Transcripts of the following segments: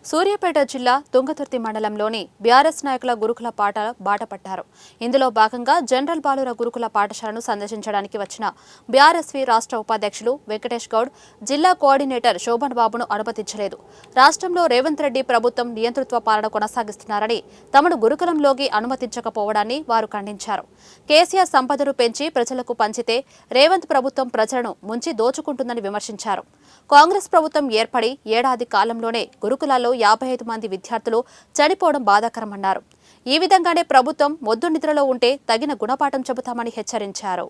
సూర్యాపేట జిల్లా తుంగతుర్తి మండలంలోని బీఆర్ఎస్ నాయకుల గురుకుల పాఠశాల బాటపట్టారు. ఇందులో భాగంగా జనరల్ బాలుర గురుకుల పాఠశాలను సందర్శించడానికి వచ్చిన బీఆర్ఎస్వి రాష్ట్ర ఉపాధ్యక్షులు వెంకటేష్ గౌడ్ జిల్లా కోఆర్డినేటర్ శోభన్ బాబును అనుమతించలేదు. రాష్ట్రంలో రేవంత్ రెడ్డి ప్రభుత్వం నియంతృత్వ పాలన కొనసాగిస్తున్నారని తమను గురుకులంలోకి అనుమతించకపోవడాన్ని వారు ఖండించారు. కేసీఆర్ సంపదను పెంచి ప్రజలకు పంచితే రేవంత్ ప్రభుత్వం ప్రజలను ముంచి దోచుకుంటుందని విమర్శించారు. కాంగ్రెస్ ప్రభుత్వం ఏర్పడి ఏడాది కాలంలోనే గురుకులాల్లో 55 మంది విద్యార్థులు చనిపోవడం బాధాకరమన్నారు. ఈ విధంగానే ప్రభుత్వం మొద్దు నిద్రలో ఉంటే తగిన గుణపాఠం చెబుతామని హెచ్చరించారు.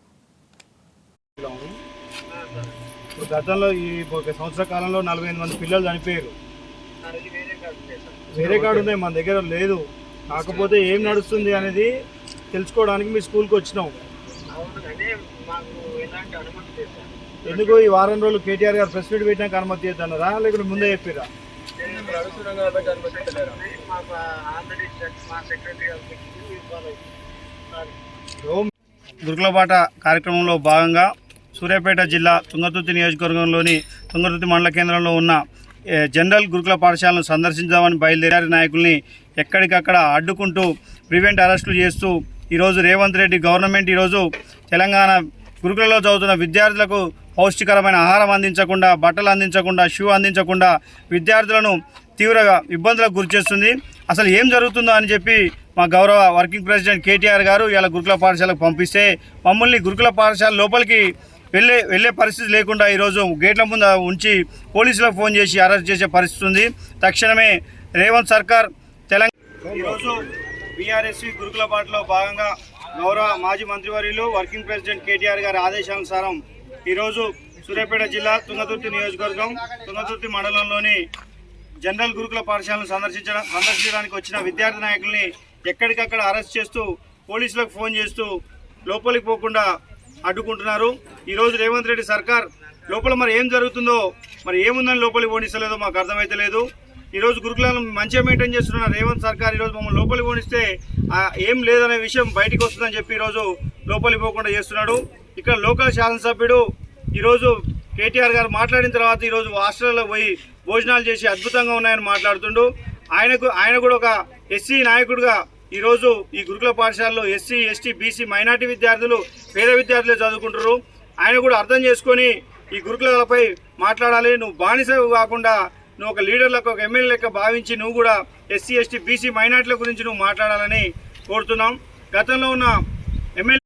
గతంలో ఈ సంవత్సర కాలంలో 45 మంది పిల్లలు చనిపోయారు. వేరే కార్డు ఉన్నాయి, మన దగ్గర లేదు. కాకపోతే ఏం నడుస్తుంది అనేది తెలుసుకోవడానికి మీ స్కూల్కి వచ్చినాం. ఎందుకు ఈ వారం రోజులు కేటీఆర్ గారు ప్రెస్ మీట్ పెట్టినాక అనుమతి చేద్దన్నారా, లేకుంటే ముందే చెప్పారా? గురుకుల పాట కార్యక్రమంలో భాగంగా సూర్యాపేట జిల్లా తుంగతుర్తి నియోజకవర్గంలోని తుంగతుర్తి మండల కేంద్రంలో ఉన్న జనరల్ గురుకుల పాఠశాలను సందర్శించామని బయలుదేరారి నాయకుల్ని ఎక్కడికక్కడ అడ్డుకుంటూ ప్రివెంట్ అరెస్టులు చేస్తూ ఈరోజు రేవంత్ రెడ్డి గవర్నమెంట్ ఈరోజు తెలంగాణ గురుకులలో చదువుతున్న విద్యార్థులకు పౌష్టికరమైన ఆహారం అందించకుండా, బట్టలు అందించకుండా, షూ అందించకుండా విద్యార్థులను తీవ్ర ఇబ్బందులకు గురిచేస్తుంది. అసలు ఏం జరుగుతుందో అని చెప్పి మా గౌరవ వర్కింగ్ ప్రెసిడెంట్ కేటీఆర్ గారు ఇలా గురుకుల పాఠశాలకు పంపిస్తే మమ్మల్ని గురుకుల పాఠశాల లోపలికి వెళ్ళే పరిస్థితి లేకుండా ఈరోజు గేట్ల ముందు ఉంచి పోలీసులకు ఫోన్ చేసి అరెస్ట్ చేసే పరిస్థితి ఉంది. తక్షణమే రేవంత్ సర్కార్ తెలంగాణ ఈరోజు బీఆర్ఎస్వి గురుకుల పాఠలో భాగంగా గౌరవ మాజీ మంత్రివర్యులు వర్కింగ్ ప్రెసిడెంట్ కేటీఆర్ గారి ఆదేశానుసారం ఈరోజు సూర్యాపేట జిల్లా తుంగతుర్తి నియోజకవర్గం తుంగతుర్తి మండలంలోని జనరల్ గురుకుల పాఠశాలను సందర్శించడానికి వచ్చిన విద్యార్థి నాయకుల్ని ఎక్కడికక్కడ అరెస్ట్ చేస్తూ పోలీసులకు ఫోన్ చేస్తూ లోపలికి పోకుండా అడ్డుకుంటున్నారు. ఈరోజు రేవంత్ రెడ్డి సర్కార్ లోపల మరి ఏం జరుగుతుందో, మరి ఏముందని లోపలికి పోనిస్తలేదో మాకు అర్థమైతే లేదు. ఈరోజు గురుకులను మంచిగా మెయింటైన్ చేస్తున్న రేవంత్ సర్కార్ ఈరోజు మమ్మల్ని లోపలికి పోనిస్తే ఏం లేదనే విషయం బయటికి వస్తుందని చెప్పి ఈరోజు లోపలికి పోకుండా చేస్తున్నాడు. ఇక్కడ లోకల్ శాసనసభ్యుడు ఈరోజు కేటీఆర్ గారు మాట్లాడిన తర్వాత ఈరోజు హాస్టల్లో పోయి భోజనాలు చేసి అద్భుతంగా ఉన్నాయని మాట్లాడుతుండు. ఆయన కూడా ఒక ఎస్సీ నాయకుడిగా ఈరోజు ఈ గురుకుల పాఠశాలలో ఎస్సీ, ఎస్టీ, బీసీ, మైనార్టీ విద్యార్థులు, పేద విద్యార్థులే చదువుకుంటారు. ఆయన కూడా అర్థం చేసుకొని ఈ గురుకులపై మాట్లాడాలి. నువ్వు బానిస కాకుండా నువ్వు ఒక లీడర్లకు, ఒక ఎమ్మెల్యే లెక్క భావించి నువ్వు కూడా ఎస్సీ, ఎస్టీ, బీసీ, మైనార్టీల గురించి నువ్వు మాట్లాడాలని కోరుతున్నాం. గతంలో ఉన్న ఎమ్మెల్యే